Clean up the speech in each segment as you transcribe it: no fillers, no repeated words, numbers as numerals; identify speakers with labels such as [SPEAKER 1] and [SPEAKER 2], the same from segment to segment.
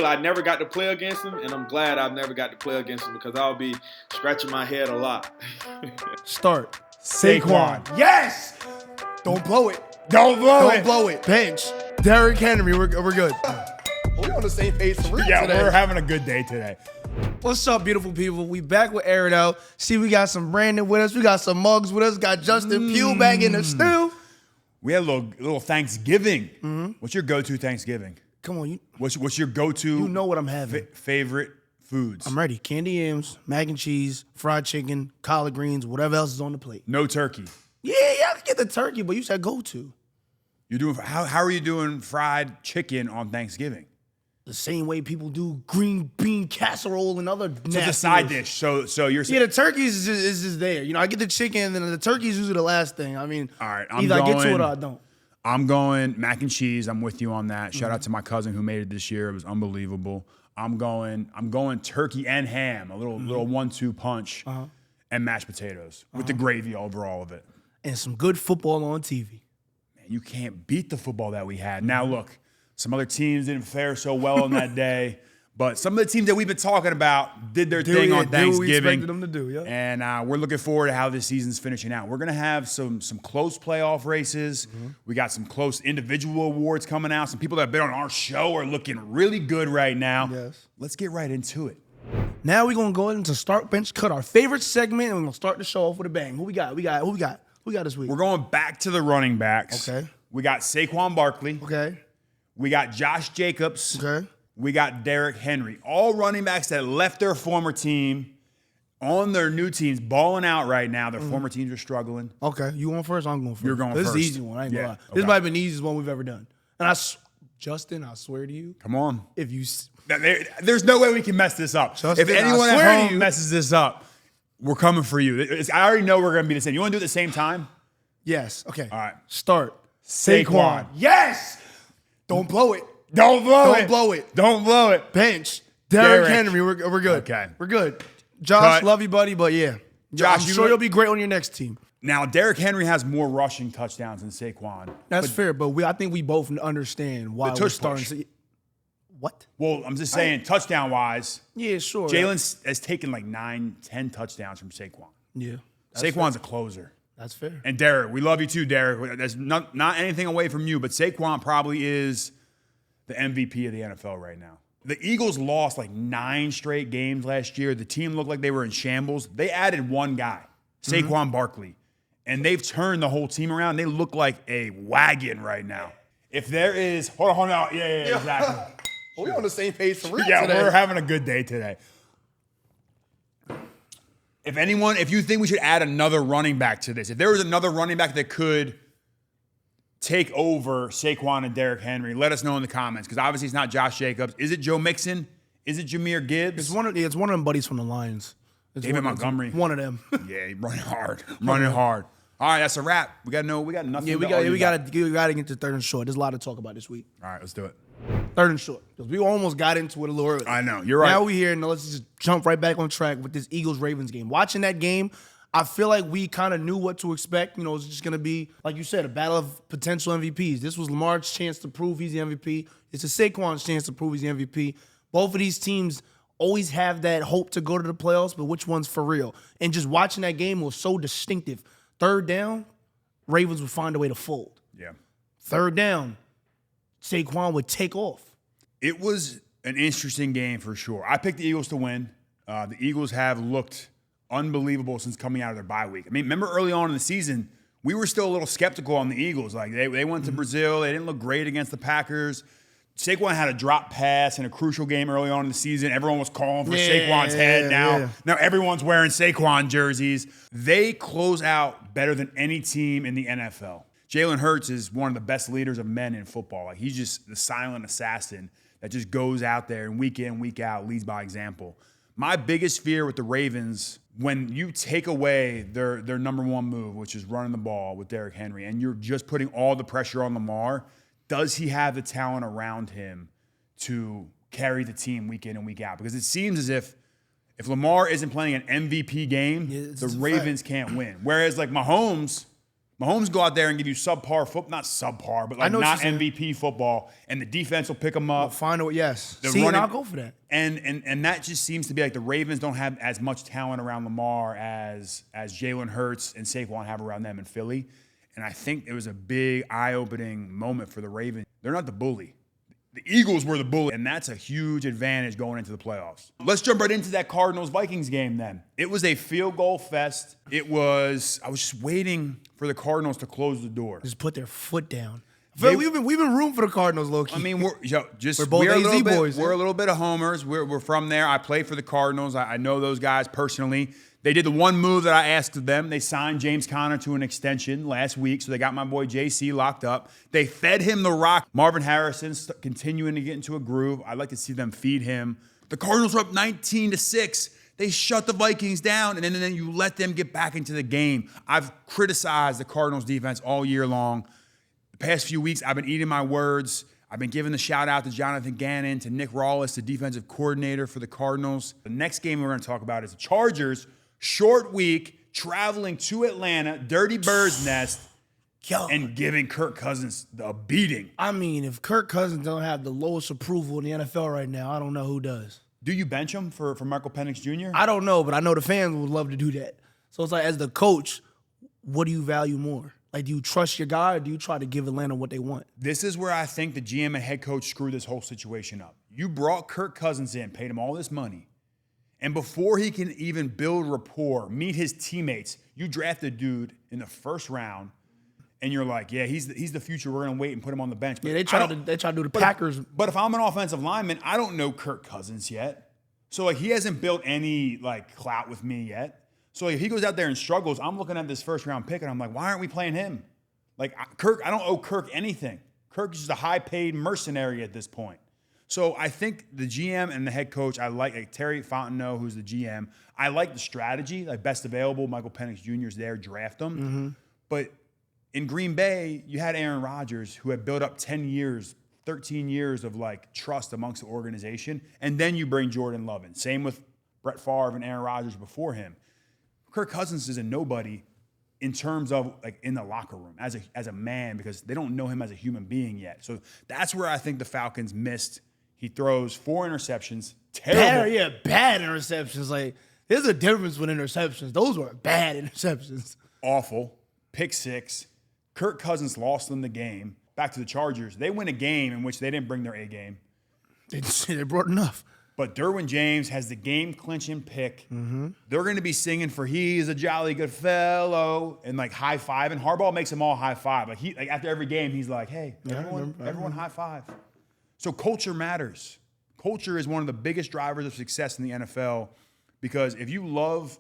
[SPEAKER 1] I never got to play against him, and I'm glad I've never got to play against him because I'll be scratching my head a lot.
[SPEAKER 2] Start.
[SPEAKER 3] Saquon.
[SPEAKER 2] Yes! Don't blow it.
[SPEAKER 3] Don't blow
[SPEAKER 2] it. Bench. Derrick Henry. We're good.
[SPEAKER 3] We're on the same page for real
[SPEAKER 4] Yeah,
[SPEAKER 3] today.
[SPEAKER 4] we're having a good day today.
[SPEAKER 2] What's up, beautiful people? We back with Air It Out. See, we got some Brandon with us. We got some Mugs with us. Got Justin Pugh back in the stew.
[SPEAKER 4] We had a little Thanksgiving. What's your go-to Thanksgiving?
[SPEAKER 2] Come on,
[SPEAKER 4] What's your go-to?
[SPEAKER 2] you know what I'm having.
[SPEAKER 4] Favorite foods?
[SPEAKER 2] I'm ready. Candy yams, mac and cheese, fried chicken, collard greens, whatever else is on the plate.
[SPEAKER 4] No turkey.
[SPEAKER 2] Yeah, I can get the turkey, but you said go to.
[SPEAKER 4] You're doing how are you doing fried chicken on Thanksgiving?
[SPEAKER 2] The same way people do green bean casserole and other
[SPEAKER 4] So it's a side dish. So you're
[SPEAKER 2] Yeah, the turkey is just there. You know, I get the chicken, and then the turkey is usually the last thing. I mean,
[SPEAKER 4] all right,
[SPEAKER 2] either I get to it or I don't.
[SPEAKER 4] I'm going mac and cheese. I'm with you on that. Shout out to my cousin who made it this year. It was unbelievable. I'm going turkey and ham, a little 1-2 punch, and mashed potatoes with the gravy over all of it.
[SPEAKER 2] And some good football on TV.
[SPEAKER 4] Man, you can't beat the football that we had. Now look, some other teams didn't fare so well on that day, but some of the teams that we've been talking about did their thing on Thanksgiving.
[SPEAKER 2] What we expected them to do, yeah.
[SPEAKER 4] And we're looking forward to how this season's finishing out. We're going to have some close playoff races. We got some close individual awards coming out. Some people that have been on our show are looking really good right now.
[SPEAKER 2] Yes.
[SPEAKER 4] Let's get right into it.
[SPEAKER 2] Now we're going to go into Start Bench Cut, our favorite segment, and we're going to start the show off with a bang. Who we got? Who we got this week?
[SPEAKER 4] We're going back to the running backs.
[SPEAKER 2] Okay.
[SPEAKER 4] We got Saquon Barkley.
[SPEAKER 2] Okay.
[SPEAKER 4] We got Josh Jacobs.
[SPEAKER 2] Okay.
[SPEAKER 4] We got Derrick Henry. All running backs that left their former team on their new teams, balling out right now. Their former teams are struggling.
[SPEAKER 2] Okay. You going first? I'm going first.
[SPEAKER 4] You're going
[SPEAKER 2] this
[SPEAKER 4] first.
[SPEAKER 2] This is the easy one. I ain't gonna lie.
[SPEAKER 4] Okay.
[SPEAKER 2] This might have been the easiest one we've ever done. And Justin, I swear to you.
[SPEAKER 4] Come on.
[SPEAKER 2] If you...
[SPEAKER 4] There's no way we can mess this up.
[SPEAKER 2] Justin,
[SPEAKER 4] if anyone
[SPEAKER 2] I swear
[SPEAKER 4] at
[SPEAKER 2] to
[SPEAKER 4] home
[SPEAKER 2] you.
[SPEAKER 4] messes this up, we're coming for you. I already know we're going to be the same. You want to do it at the same time?
[SPEAKER 2] Yes. Okay.
[SPEAKER 4] All right.
[SPEAKER 2] Start.
[SPEAKER 4] Saquon.
[SPEAKER 2] Yes! Don't blow it.
[SPEAKER 4] Don't blow it.
[SPEAKER 2] Don't blow it.
[SPEAKER 4] Don't blow it.
[SPEAKER 2] Bench. Derrick
[SPEAKER 4] Derrick.
[SPEAKER 2] Henry. We're good.
[SPEAKER 4] Okay.
[SPEAKER 2] We're good. Josh,
[SPEAKER 4] Cut.
[SPEAKER 2] love you, buddy, but yeah.
[SPEAKER 4] Josh,
[SPEAKER 2] I'm
[SPEAKER 4] you
[SPEAKER 2] sure
[SPEAKER 4] look-
[SPEAKER 2] you'll be great on your next team.
[SPEAKER 4] Now, Derrick Henry has more rushing touchdowns than Saquon.
[SPEAKER 2] That's fair, but I think we both understand why
[SPEAKER 4] The
[SPEAKER 2] we're
[SPEAKER 4] tush
[SPEAKER 2] starting
[SPEAKER 4] push.
[SPEAKER 2] to. What?
[SPEAKER 4] Well, I'm just saying, touchdown-wise,
[SPEAKER 2] Yeah, sure.
[SPEAKER 4] Jalen has taken like 9-10 touchdowns from Saquon.
[SPEAKER 2] Yeah.
[SPEAKER 4] Saquon's a closer.
[SPEAKER 2] That's fair.
[SPEAKER 4] And Derrick, we love you too, Derrick. There's not anything away from you, but Saquon probably is the MVP of the NFL right now. The Eagles lost like 9 straight games last year. The team looked like they were in shambles. They added one guy, Saquon Barkley, and they've turned the whole team around. They look like a wagon right now. If there is, hold on. Yeah, exactly.
[SPEAKER 3] We're on the same page for real
[SPEAKER 4] Yeah,
[SPEAKER 3] today.
[SPEAKER 4] we're having a good day today. If you think we should add another running back to this, if there was another running back that could take over Saquon and Derrick Henry, let us know in the comments, because obviously it's not Josh Jacobs. Is it Joe Mixon? Is it Jahmyr Gibbs?
[SPEAKER 2] It's one of them buddies from the Lions. It's
[SPEAKER 4] David
[SPEAKER 2] one-
[SPEAKER 4] Montgomery.
[SPEAKER 2] One of them.
[SPEAKER 4] Yeah, he running hard. Running hard. All right, that's a wrap. We got nothing.
[SPEAKER 2] Yeah, we got to get to third and short. There's a lot to talk about this week.
[SPEAKER 4] All right, let's do it.
[SPEAKER 2] Third and short. Because we almost got into it a little early.
[SPEAKER 4] I know, you're right.
[SPEAKER 2] Now we're here, and let's just jump right back on track with this Eagles-Ravens game. Watching that game, I feel like we kind of knew what to expect. You know, it's just going to be, like you said, a battle of potential MVPs. This was Lamar's chance to prove he's the MVP. It's a Saquon's chance to prove he's the MVP. Both of these teams always have that hope to go to the playoffs, but which one's for real? And just watching that game was so distinctive. Third down, Ravens would find a way to fold.
[SPEAKER 4] Yeah.
[SPEAKER 2] Third down, Saquon would take off.
[SPEAKER 4] It was an interesting game for sure. I picked the Eagles to win. The Eagles have looked unbelievable since coming out of their bye week. I mean, remember early on in the season, we were still a little skeptical on the Eagles. Like they went to Brazil. They didn't look great against the Packers. Saquon had a drop pass in a crucial game early on in the season. Everyone was calling for Saquon's head. Now everyone's wearing Saquon jerseys. They close out better than any team in the NFL. Jalen Hurts is one of the best leaders of men in football. Like he's just the silent assassin that just goes out there and week in, week out, leads by example. My biggest fear with the Ravens, when you take away their number one move, which is running the ball with Derrick Henry, and you're just putting all the pressure on Lamar, does he have the talent around him to carry the team week in and week out? Because it seems as if Lamar isn't playing an MVP game, the Ravens can't win. Whereas like Mahomes Mahomes go out there and give you subpar football, not subpar, but like not MVP football, and the defense will pick them up.
[SPEAKER 2] Find out, yes.
[SPEAKER 4] See,
[SPEAKER 2] and I'll go for that.
[SPEAKER 4] And that just seems to be like the Ravens don't have as much talent around Lamar as Jalen Hurts and Saquon have around them in Philly. And I think it was a big eye-opening moment for the Ravens. They're not the bully. The Eagles were the bully, and that's a huge advantage going into the playoffs. Let's jump right into that Cardinals-Vikings game then. It was a field goal fest. I was just waiting for the Cardinals to close the door.
[SPEAKER 2] Just put their foot down. We've been rooting for the Cardinals, low-key.
[SPEAKER 4] I mean, we're
[SPEAKER 2] both AZ boys.
[SPEAKER 4] We're a little bit of homers. We're from there. I played for the Cardinals. I know those guys personally. They did the one move that I asked of them. They signed James Conner to an extension last week, so they got my boy JC locked up. They fed him the rock. Marvin Harrison's continuing to get into a groove. I'd like to see them feed him. The Cardinals were up 19-6. They shut the Vikings down, and then you let them get back into the game. I've criticized the Cardinals defense all year long. The past few weeks, I've been eating my words. I've been giving the shout out to Jonathan Gannon, to Nick Rawless, the defensive coordinator for the Cardinals. The next game we're going to talk about is the Chargers. Short week, traveling to Atlanta, Dirty Bird's Nest, and giving Kirk Cousins a beating.
[SPEAKER 2] I mean, if Kirk Cousins don't have the lowest approval in the NFL right now, I don't know who does.
[SPEAKER 4] Do you bench him for Michael Penix Jr.?
[SPEAKER 2] I don't know, but I know the fans would love to do that. So it's like, as the coach, what do you value more? Like, do you trust your guy, or do you try to give Atlanta what they want?
[SPEAKER 4] This is where I think the GM and head coach screwed this whole situation up. You brought Kirk Cousins in, paid him all this money, and before he can even build rapport, meet his teammates, you draft a dude in the first round, and you're like, yeah, he's the future. We're going to wait and put him on the bench. But
[SPEAKER 2] yeah, they try to do the Packers.
[SPEAKER 4] But if I'm an offensive lineman, I don't know Kirk Cousins yet. So, like, he hasn't built any, like, clout with me yet. So, like, if he goes out there and struggles, I'm looking at this first-round pick, and I'm like, why aren't we playing him? Like, Kirk, I don't owe Kirk anything. Kirk is just a high-paid mercenary at this point. So I think the GM and the head coach, I like Terry Fontenot, who's the GM. I like the strategy, like best available. Michael Penix Jr. is there, draft him.
[SPEAKER 2] Mm-hmm.
[SPEAKER 4] But in Green Bay, you had Aaron Rodgers, who had built up 10 years, 13 years of like trust amongst the organization, and then you bring Jordan Love in. Same with Brett Favre and Aaron Rodgers before him. Kirk Cousins is a nobody in terms of like in the locker room as a man, because they don't know him as a human being yet. So that's where I think the Falcons missed. He throws 4 interceptions. Terrible.
[SPEAKER 2] Bad interceptions. Like, there's a difference with interceptions. Those were bad interceptions.
[SPEAKER 4] Awful. Pick 6. Kirk Cousins lost them the game. Back to the Chargers. They win a game in which they didn't bring their A game.
[SPEAKER 2] They brought enough.
[SPEAKER 4] But Derwin James has the game-clinching pick.
[SPEAKER 2] Mm-hmm.
[SPEAKER 4] They're going to be singing for "He's a Jolly Good Fellow" and like high five. And Harbaugh makes them all high five. Like after every game, he's like, "Hey, everyone high five." So culture matters. Culture is one of the biggest drivers of success in the NFL, because if you love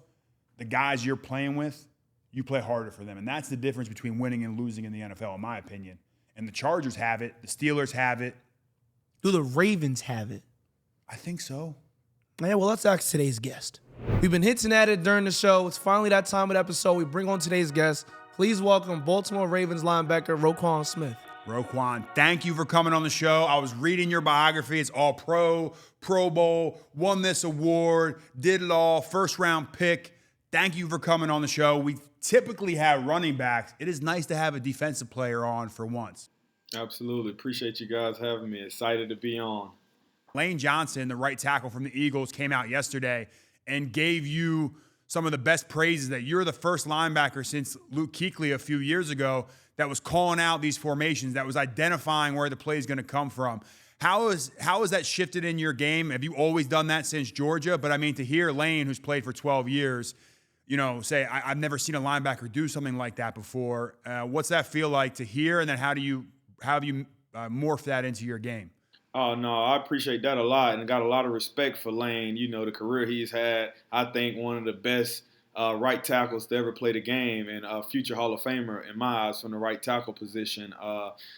[SPEAKER 4] the guys you're playing with, you play harder for them. And that's the difference between winning and losing in the NFL, in my opinion. And the Chargers have it. The Steelers have it.
[SPEAKER 2] Do the Ravens have it?
[SPEAKER 4] I think so.
[SPEAKER 2] Yeah, well, let's ask today's guest. We've been hinting at it during the show. It's finally that time of the episode. We bring on today's guest. Please welcome Baltimore Ravens linebacker Roquan Smith.
[SPEAKER 4] Roquan, thank you for coming on the show. I was reading your biography. It's all Pro Bowl, won this award, did it all, first-round pick. Thank you for coming on the show. We typically have running backs. It is nice to have a defensive player on for once.
[SPEAKER 1] Absolutely. Appreciate you guys having me. Excited to be on.
[SPEAKER 4] Lane Johnson, the right tackle from the Eagles, came out yesterday and gave you some of the best praises, that you're the first linebacker since Luke Kuechly a few years ago that was calling out these formations, that was identifying where the play is going to come from. How has that shifted in your game? Have you always done that since Georgia? But I mean, to hear Lane, who's played for 12 years, say, I've never seen a linebacker do something like that before. What's that feel like to hear? And then how have you morphed that into your game?
[SPEAKER 1] Oh, no, I appreciate that a lot, and got a lot of respect for Lane. The career he's had, I think one of the best right tackles to ever play the game, and a future Hall of Famer in my eyes from the right tackle position.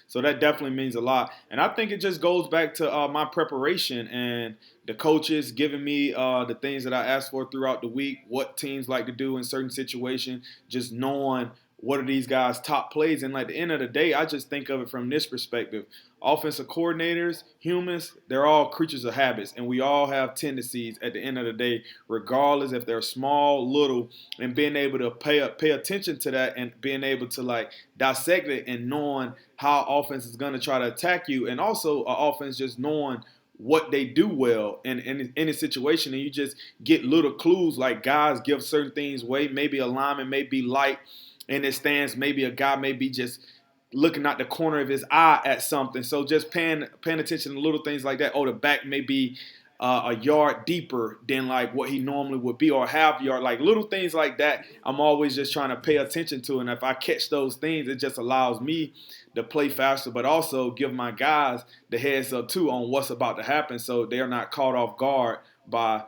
[SPEAKER 1] So that definitely means a lot. And I think it just goes back to my preparation and the coaches giving me the things that I asked for throughout the week, what teams like to do in certain situations, just knowing what are these guys' top plays. And like, at the end of the day, I just think of it from this perspective. offensive coordinators, humans, they're all creatures of habits, and we all have tendencies at the end of the day, regardless if they're small, little, and being able to pay attention to that and being able to like dissect it and knowing how offense is going to try to attack you, and also offense just knowing what they do well in a situation, and you just get little clues like guys give certain things away. Maybe a lineman may be light in his stance, maybe a guy may be just looking out the corner of his eye at something. So just paying attention to little things like that. Oh, the back may be a yard deeper than like what he normally would be, or half yard, like little things like that. I'm always just trying to pay attention to, and if I catch those things, it just allows me to play faster, but also give my guys the heads up too on what's about to happen, so they're not caught off guard by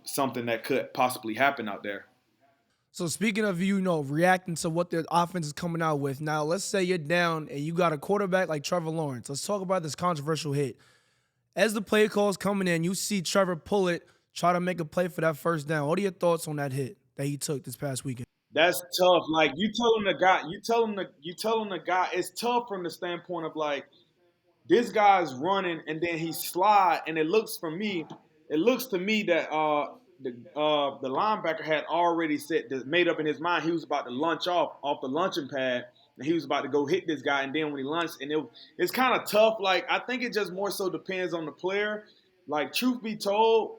[SPEAKER 1] something that could possibly happen out there.
[SPEAKER 2] So speaking of reacting to what their offense is coming out with, now let's say you're down and you got a quarterback like Trevor Lawrence. Let's talk about this controversial hit. As the play call's coming in, you see Trevor pull it, try to make a play for that first down. What are your thoughts on that hit that he took this past weekend?
[SPEAKER 1] That's tough. Like you telling the guy, it's tough from the standpoint of like this guy's running and then he slide, and it looks to me that the linebacker had already made up in his mind he was about to lunge off the lunching pad, and he was about to go hit this guy, and then when he lunged, and it's kind of tough. Like I think it just more so depends on the player. Like truth be told,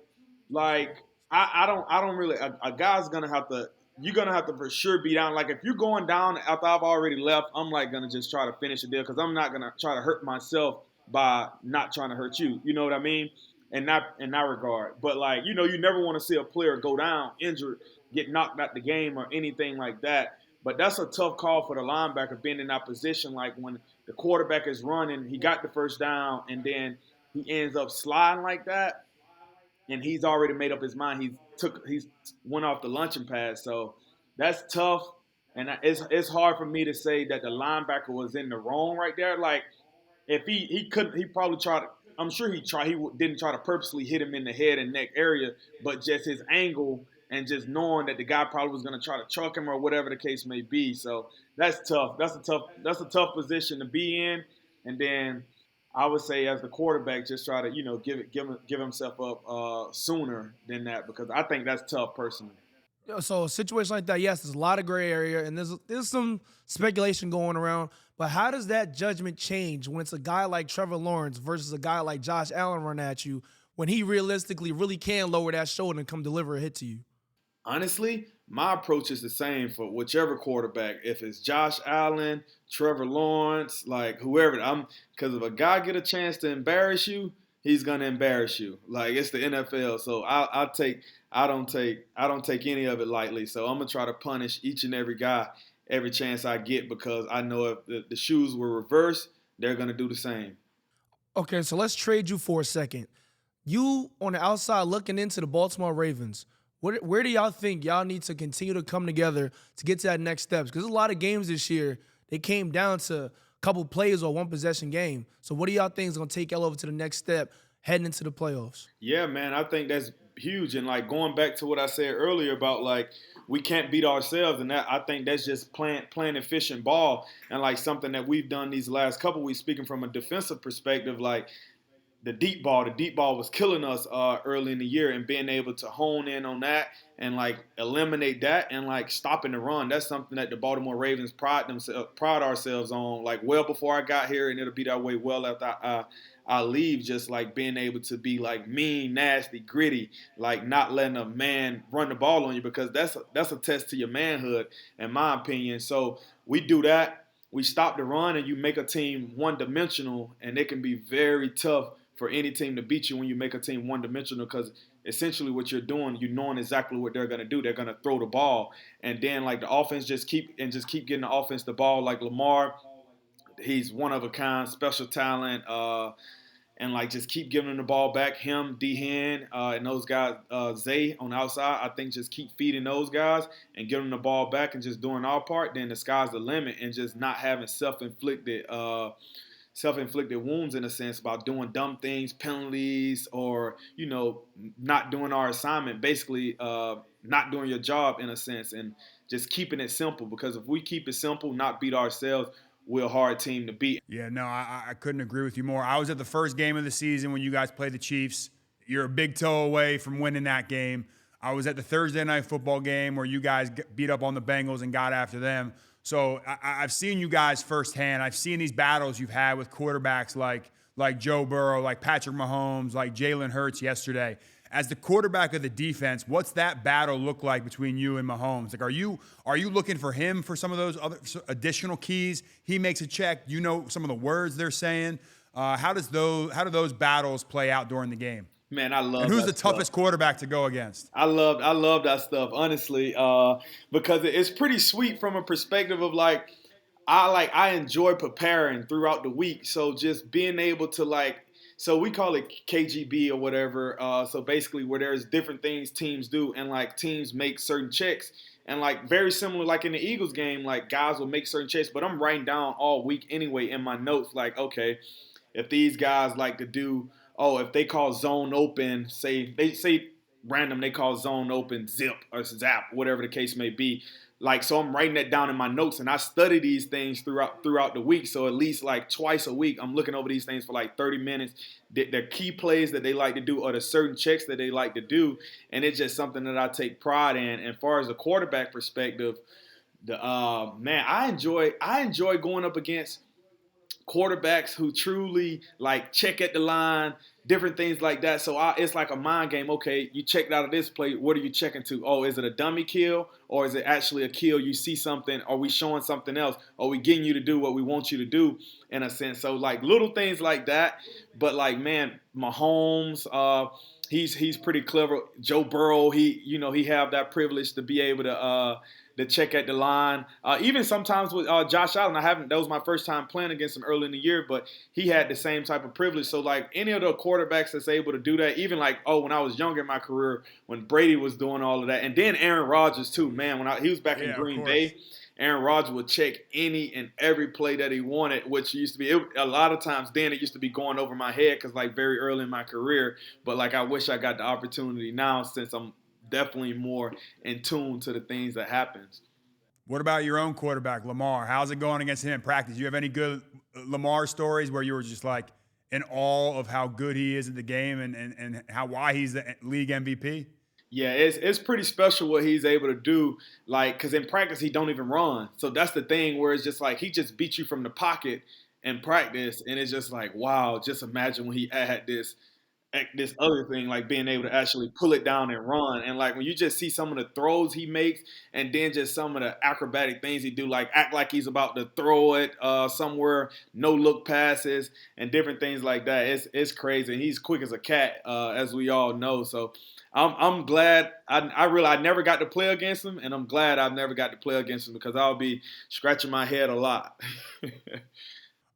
[SPEAKER 1] like I don't really a guy's gonna have to. You're gonna have to for sure be down. Like if you're going down after I've already left, I'm like gonna just try to finish the deal because I'm not gonna try to hurt myself by not trying to hurt you. You know what I mean? And not in that regard. But like you never want to see a player go down injured, get knocked out the game or anything like that. But that's a tough call for the linebacker being in that position. Like when the quarterback is running, he got the first down, and then he ends up sliding like that, and he's already made up his mind. He's went off the luncheon pad, so that's tough. And it's hard for me to say that the linebacker was in the wrong right there. Like if he couldn't, he probably tried. I'm sure he tried. He didn't try to purposely hit him in the head and neck area, but just his angle and just knowing that the guy probably was going to try to truck him or whatever the case may be. So that's tough. That's a tough position to be in. And then I would say as the quarterback, just try to give himself up sooner than that, because I think that's tough personally.
[SPEAKER 2] So a situation like that, yes, there's a lot of gray area, and there's some speculation going around. But how does that judgment change when it's a guy like Trevor Lawrence versus a guy like Josh Allen running at you, when he realistically really can lower that shoulder and come deliver a hit to you?
[SPEAKER 1] Honestly, my approach is the same for whichever quarterback. If it's Josh Allen, Trevor Lawrence, like whoever, because if a guy get a chance to embarrass you, he's gonna embarrass you. Like it's the NFL, so I don't take any of it lightly. So I'm gonna try to punish each and every guy every chance I get, because I know if the shoes were reversed, they're gonna do the same.
[SPEAKER 2] Okay, so let's trade you for a second. You on the outside looking into the Baltimore Ravens. Where do y'all think y'all need to continue to come together to get to that next steps? Because there's a lot of games this year, they came down to a couple plays or one possession game. So what do y'all think is going to take y'all over to the next step heading into the playoffs?
[SPEAKER 1] Yeah, man, I think that's huge. And like going back to what I said earlier about like we can't beat ourselves, and that I think that's just playing efficient ball, and like something that we've done these last couple weeks. Speaking from a defensive perspective, like the deep ball was killing us early in the year, and being able to hone in on that and like eliminate that and like stopping the run. That's something that the Baltimore Ravens pride ourselves on, like well before I got here, and it'll be that way well after I leave. Just like being able to be like mean, nasty, gritty, like not letting a man run the ball on you, because that's a test to your manhood, in my opinion. So we do that. We stop the run, and you make a team one-dimensional, and it can be very tough for any team to beat you when you make a team one-dimensional, because essentially what you're doing, you knowing exactly what they're going to do. They're going to throw the ball, and then like the offense just keep getting the offense the ball. Like Lamar, he's one of a kind, special talent, and like just keep giving him the ball back. Him, D-Hen, and those guys, Zay on the outside, I think just keep feeding those guys and giving them the ball back and just doing our part. Then the sky's the limit, and just not having self-inflicted wounds in a sense about doing dumb things, penalties, or not doing our assignment, basically not doing your job in a sense, and just keeping it simple. Because if we keep it simple, not beat ourselves, we're a hard team to beat.
[SPEAKER 4] Yeah, no, I couldn't agree with you more. I was at the first game of the season when you guys played the Chiefs. You're a big toe away from winning that game. I was at the Thursday night football game where you guys beat up on the Bengals and got after them. So I've seen you guys firsthand. I've seen these battles you've had with quarterbacks like Joe Burrow, like Patrick Mahomes, like Jalen Hurts yesterday. As the quarterback of the defense, what's that battle look like between you and Mahomes? Like, are you looking for him for some of those other additional keys? He makes a check. You know some of the words they're saying. How do those battles play out during the game?
[SPEAKER 1] Man, I love.
[SPEAKER 4] And who's
[SPEAKER 1] that
[SPEAKER 4] the toughest quarterback to go against?
[SPEAKER 1] I love that stuff, honestly, because it's pretty sweet from a perspective of I enjoy preparing throughout the week. So just being able to so we call it KGB or whatever. So basically, where there's different things teams do, and teams make certain checks, and very similar, in the Eagles game, guys will make certain checks, but I'm writing down all week anyway in my notes, okay, if these guys like to do. Oh, if they call zone open, say random, they call zone open zip or zap, whatever the case may be. So I'm writing that down in my notes, and I study these things throughout the week. So at least twice a week, I'm looking over these things for 30 minutes. The key plays that they like to do or the certain checks that they like to do, and it's just something that I take pride in. And as far as the quarterback perspective, I enjoy going up against quarterbacks who truly check at the line, different things like that. So it's like a mind game. Okay, you checked out of this play. What are you checking to? Oh, is it a dummy kill or is it actually a kill? You see something? Are we showing something else? Are we getting you to do what we want you to do in a sense? So little things like that. But Mahomes, he's pretty clever. Joe Burrow, he have that privilege to be able to check at the line. Even sometimes with Josh Allen, that was my first time playing against him early in the year, but he had the same type of privilege. So any of the quarterbacks that's able to do that, even when I was younger in my career, when Brady was doing all of that, and then Aaron Rodgers too, man, he was back in Green Bay, Aaron Rodgers would check any and every play that he wanted, which used to be a lot of times then it used to be going over my head because very early in my career, but I wish I got the opportunity now since I'm definitely more in tune to the things that happens.
[SPEAKER 4] What about your own quarterback, Lamar? How's it going against him in practice? You have any good Lamar stories where you were just in awe of how good he is at the game and why he's the league MVP?
[SPEAKER 1] Yeah, it's pretty special what he's able to do. Because in practice he don't even run. So that's the thing where it's just he just beats you from the pocket in practice, and it's just wow. Just imagine when he had this other thing, being able to actually pull it down and run. And when you just see some of the throws he makes and then just some of the acrobatic things he do, act like he's about to throw it somewhere, no look passes and different things like that. It's crazy. And he's quick as a cat, as we all know. So I'm glad I never got to play against him, and I'm glad I've never got to play against him because I'll be scratching my head a lot.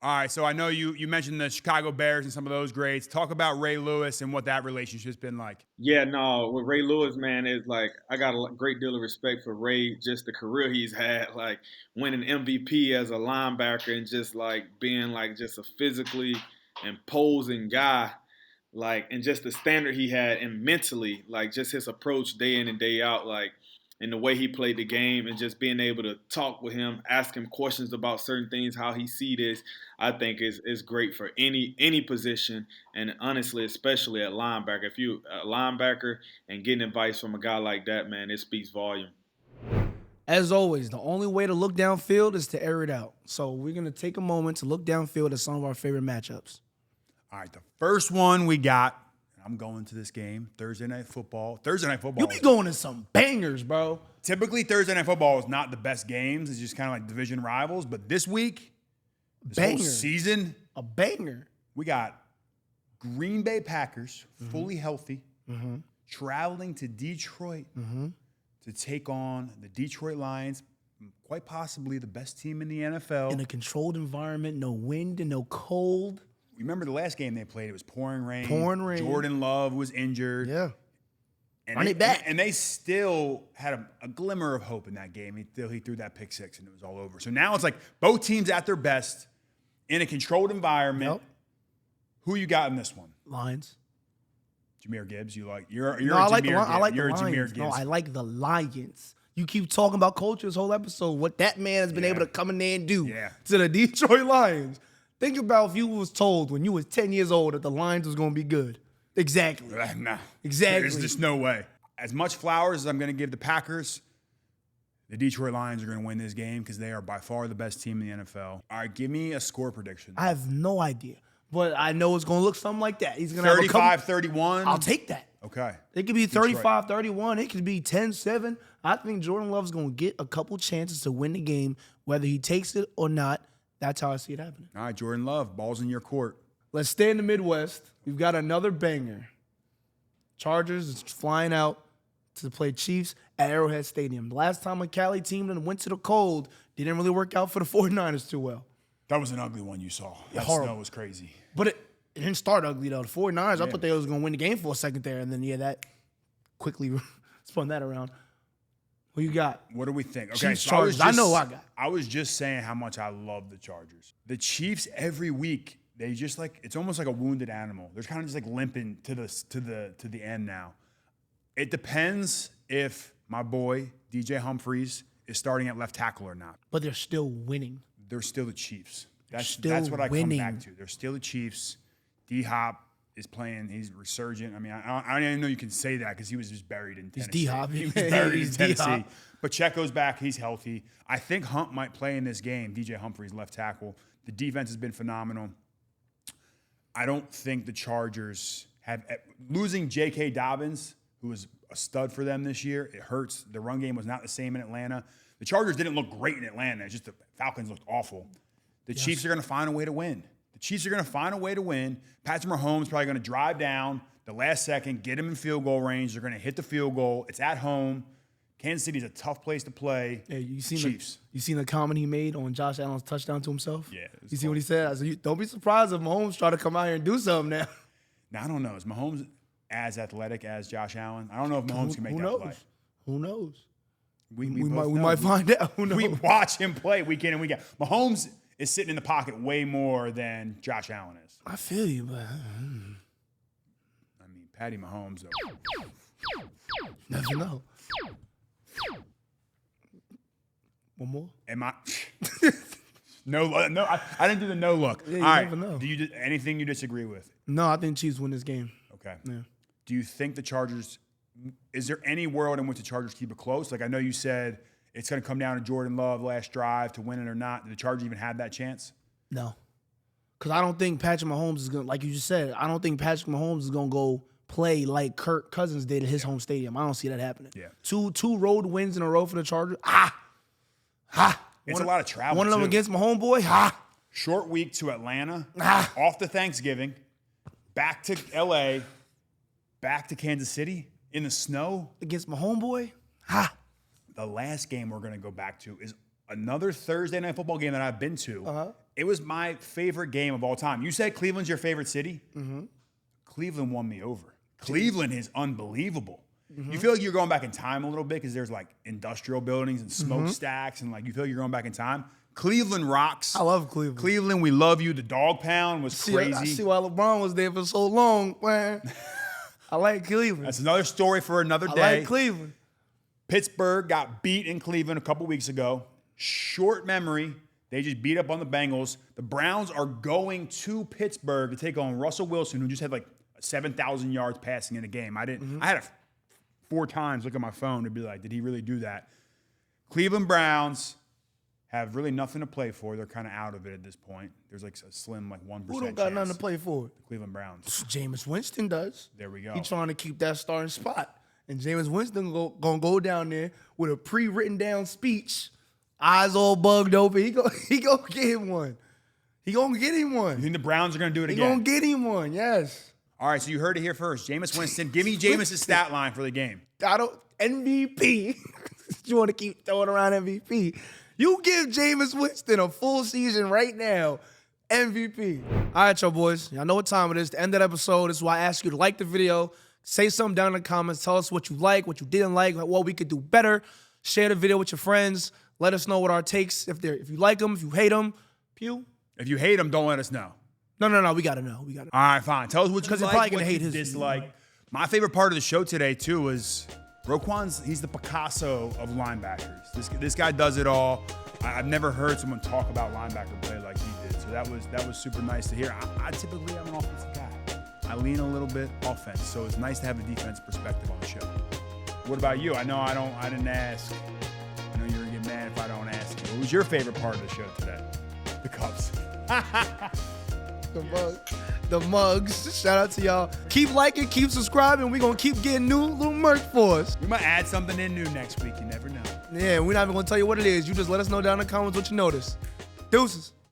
[SPEAKER 4] All right, so I know you mentioned the Chicago Bears and some of those greats. Talk about Ray Lewis and what that relationship's been like.
[SPEAKER 1] Yeah, no, with Ray Lewis, man, is I got a great deal of respect for Ray, just the career he's had, winning MVP as a linebacker and just being just a physically imposing guy, and just the standard he had and mentally, just his approach day in and day out, and the way he played the game and just being able to talk with him, ask him questions about certain things, how he see this, I think is great for any position, and honestly, especially at linebacker. If you a linebacker and getting advice from a guy like that, man, it speaks volume.
[SPEAKER 2] As always, the only way to look downfield is to air it out. So we're going to take a moment to look downfield at some of our favorite matchups.
[SPEAKER 4] All right, the first one we got, I'm going to this game, Thursday Night Football.
[SPEAKER 2] You be going to some bangers, bro.
[SPEAKER 4] Typically, Thursday Night Football is not the best games. It's just kind of division rivals. But this week, this whole season,
[SPEAKER 2] a banger.
[SPEAKER 4] We got Green Bay Packers, fully healthy, traveling to Detroit to take on the Detroit Lions, quite possibly the best team in the NFL.
[SPEAKER 2] In a controlled environment, no wind and no cold.
[SPEAKER 4] Remember the last game they played? It was pouring rain.
[SPEAKER 2] Jordan
[SPEAKER 4] Love was injured.
[SPEAKER 2] Yeah.
[SPEAKER 4] And
[SPEAKER 2] Run it back.
[SPEAKER 4] And they still had a glimmer of hope in that game. He threw that pick six, and it was all over. So now it's both teams at their best in a controlled environment. Yep. Who you got in this one?
[SPEAKER 2] Lions.
[SPEAKER 4] Jahmyr Gibbs. You're a
[SPEAKER 2] no, I
[SPEAKER 4] Jahmyr
[SPEAKER 2] like
[SPEAKER 4] Gibbs.
[SPEAKER 2] The Lions. No, I like the Lions. You keep talking about culture this whole episode. What that man has been able to come in there and do
[SPEAKER 4] Yeah.
[SPEAKER 2] to the Detroit Lions. Think about if you was told when you was 10 years old that the Lions was going to be good. Exactly.
[SPEAKER 4] No.
[SPEAKER 2] Exactly.
[SPEAKER 4] There's just no way. As much flowers as I'm going to give the Packers, the Detroit Lions are going to win this game because they are by far the best team in the NFL. All right, give me a score prediction.
[SPEAKER 2] I have no idea. But I know it's going to look something like that. He's going to have
[SPEAKER 4] 35-31.
[SPEAKER 2] I'll take that.
[SPEAKER 4] Okay.
[SPEAKER 2] It could be 35-31. It could be 10-7. I think Jordan Love's going to get a couple chances to win the game, whether he takes it or not. That's how I see it happening.
[SPEAKER 4] All right, Jordan Love, ball's in your court.
[SPEAKER 2] Let's stay in the Midwest. We've got another banger. Chargers is flying out to play Chiefs at Arrowhead Stadium. Last time a Cali team that went to the cold didn't really work out for the 49ers too well.
[SPEAKER 4] That was an ugly one you saw. That
[SPEAKER 2] horrible.
[SPEAKER 4] snow was crazy.
[SPEAKER 2] But it didn't start ugly, though. The 49ers, I thought they was going to win the game for a second there, and then, that quickly spun that around. Who you got?
[SPEAKER 4] What do we think? Okay,
[SPEAKER 2] Chiefs, Chargers. I know I got.
[SPEAKER 4] I was just saying how much I love the Chargers. The Chiefs every week, they just it's almost like a wounded animal. They're kind of just limping to the end now. It depends if my boy DJ Humphries is starting at left tackle or not.
[SPEAKER 2] But they're still winning.
[SPEAKER 4] They're still the Chiefs. That's what I
[SPEAKER 2] winning.
[SPEAKER 4] come back to. They're still the Chiefs. D-Hop is playing. He's resurgent. I mean, I don't even know you can say that because he was just buried in Tennessee.
[SPEAKER 2] He's D-Hop.
[SPEAKER 4] He was buried in Tennessee.
[SPEAKER 2] D-Hop.
[SPEAKER 4] But Checo's back. He's healthy. I think Hunt might play in this game, DJ Humphries, left tackle. The defense has been phenomenal. I don't think the Chargers have – losing J.K. Dobbins, who was a stud for them this year, it hurts. The run game was not the same in Atlanta. The Chargers didn't look great in Atlanta. It's just the Falcons looked awful. The Chiefs are going to find a way to win. The Chiefs are going to find a way to win. Patrick Mahomes probably going to drive down the last second, get him in field goal range. They're going to hit the field goal. It's at home. Kansas City's a tough place to play.
[SPEAKER 2] Yeah, you seen
[SPEAKER 4] Chiefs.
[SPEAKER 2] You seen the comment he made on Josh Allen's touchdown to himself?
[SPEAKER 4] Yeah.
[SPEAKER 2] You see what he said? I said, don't be surprised if Mahomes try to come out here and do something now.
[SPEAKER 4] Now, I don't know. Is Mahomes as athletic as Josh Allen? I don't know if Mahomes can make that play.
[SPEAKER 2] Who knows?
[SPEAKER 4] We
[SPEAKER 2] might find out. Who knows?
[SPEAKER 4] We watch him play week in and week out. Mahomes is sitting in the pocket way more than Josh Allen is.
[SPEAKER 2] I feel you, but
[SPEAKER 4] I mean, Patty Mahomes, though.
[SPEAKER 2] never know. One more?
[SPEAKER 4] Am I? No, I didn't do the no look.
[SPEAKER 2] Yeah, you
[SPEAKER 4] All right.
[SPEAKER 2] never know.
[SPEAKER 4] Do you anything you disagree with?
[SPEAKER 2] No, I think Chiefs win this game.
[SPEAKER 4] Okay.
[SPEAKER 2] Yeah.
[SPEAKER 4] Do you think the Chargers? Is there any world in which the Chargers keep it close? Like I know you said it's going to come down to Jordan Love last drive to win it or not. Did the Chargers even have that chance?
[SPEAKER 2] No. Because I don't think Patrick Mahomes is going to, like you just said, I don't think Patrick Mahomes is going to go play like Kirk Cousins did at his home stadium. I don't see that happening.
[SPEAKER 4] Yeah.
[SPEAKER 2] Two road wins in a row for the Chargers.
[SPEAKER 4] It's a lot of travel.
[SPEAKER 2] One of them
[SPEAKER 4] too.
[SPEAKER 2] against my homeboy.
[SPEAKER 4] Short week to Atlanta, off to Thanksgiving, back to LA, back to Kansas City in the snow.
[SPEAKER 2] Against my homeboy.
[SPEAKER 4] The last game we're going to go back to is another Thursday night football game that I've been to. It was my favorite game of all time. You said Cleveland's your favorite city? Mm-hmm. Cleveland won me over. Cleveland is unbelievable. Mm-hmm. You feel like you're going back in time a little bit because there's like industrial buildings and smokestacks and like you feel like you're going back in time. Cleveland rocks.
[SPEAKER 2] I love Cleveland.
[SPEAKER 4] Cleveland, we love you. The dog pound was crazy.
[SPEAKER 2] I see why LeBron was there for so long, man. I like Cleveland.
[SPEAKER 4] That's another story for another day.
[SPEAKER 2] I like Cleveland.
[SPEAKER 4] Pittsburgh got beat in Cleveland a couple weeks ago. Short memory. They just beat up on the Bengals. The Browns are going to Pittsburgh to take on Russell Wilson, who just had like 7,000 yards passing in a game. I had to 4 times look at my phone to be like, did he really do that? Cleveland Browns have really nothing to play for. They're kind of out of it at this point. There's like a slim 1%
[SPEAKER 2] Who don't got nothing to play for?
[SPEAKER 4] The Cleveland Browns.
[SPEAKER 2] Jameis Winston does.
[SPEAKER 4] There we go.
[SPEAKER 2] He's trying to keep that starting spot. And Jameis Winston gonna go down there with a pre-written down speech, eyes all bugged open. He gonna get him one. He gonna get him one.
[SPEAKER 4] You think the Browns are going to do it
[SPEAKER 2] He
[SPEAKER 4] again?
[SPEAKER 2] gonna get him one, yes.
[SPEAKER 4] All right, so you heard it here first. Jameis Winston. Give me Jameis' stat line for the game.
[SPEAKER 2] MVP. You want to keep throwing around MVP. You give Jameis Winston a full season right now. MVP. All right, y'all boys. Y'all know what time it is. The end of the episode. This is why I ask you to like the video. Say something down in the comments. Tell us what you like, what you didn't like, what we could do better. Share the video with your friends. Let us know what our takes, if you like them, if you hate them. Pew.
[SPEAKER 4] If you hate them, don't let us know.
[SPEAKER 2] No. We got to know.
[SPEAKER 4] All right, fine. Tell us what you like,
[SPEAKER 2] they're probably
[SPEAKER 4] what
[SPEAKER 2] gonna
[SPEAKER 4] you
[SPEAKER 2] hate his
[SPEAKER 4] dislike. My favorite part of the show today, too, was Roquan's, he's the Picasso of linebackers. This guy does it all. I've never heard someone talk about linebacker play like he did. So that was super nice to hear. I typically am an offensive guy. I lean a little bit offense, so it's nice to have a defense perspective on the show. What about you? I know I didn't ask. I know you're gonna get mad if I don't ask you. What was your favorite part of the show today? The Cubs.
[SPEAKER 2] The mugs. Shout out to y'all. Keep liking, keep subscribing. We're going to keep getting new little merch for us.
[SPEAKER 4] We might add something in new next week. You never know.
[SPEAKER 2] Yeah, we're not even going to tell you what it is. You just let us know down in the comments what you notice. Deuces.